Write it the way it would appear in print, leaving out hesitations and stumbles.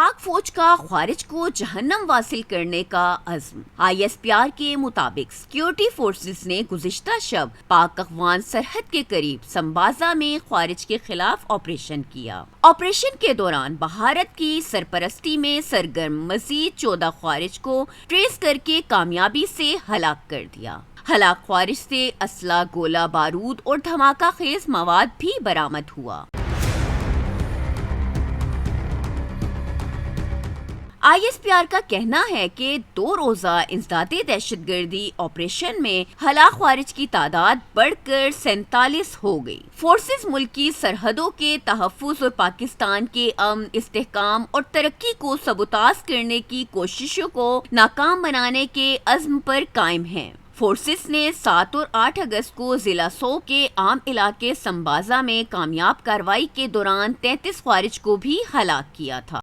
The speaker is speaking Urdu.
پاک فوج کا خوارج کو جہنم واصل کرنے کا عزم۔ ISPR کے مطابق سیکیورٹی فورسز نے گزشتہ شب پاک افغان سرحد کے قریب سمبازا میں خوارج کے خلاف آپریشن کیا۔ آپریشن کے دوران بھارت کی سرپرستی میں سرگرم مزید 14 خوارج کو ٹریس کر کے کامیابی سے ہلاک کر دیا۔ ہلاک خوارج سے اسلحہ، گولہ بارود اور دھماکہ خیز مواد بھی برآمد ہوا۔ ISPR کا کہنا ہے کہ 2 روزہ انسدادی دہشت گردی آپریشن میں ہلاک خوارج کی تعداد بڑھ کر 47 ہو گئی۔ فورسز ملک کی سرحدوں کے تحفظ اور پاکستان کے امن، استحکام اور ترقی کو سبوتاژ کرنے کی کوششوں کو ناکام بنانے کے عزم پر قائم ہیں۔ فورسز نے 7 اور 8 اگست کو ضلع سوپ کے عام علاقے سمبازا میں کامیاب کارروائی کے دوران 33 خوارج کو بھی ہلاک کیا تھا۔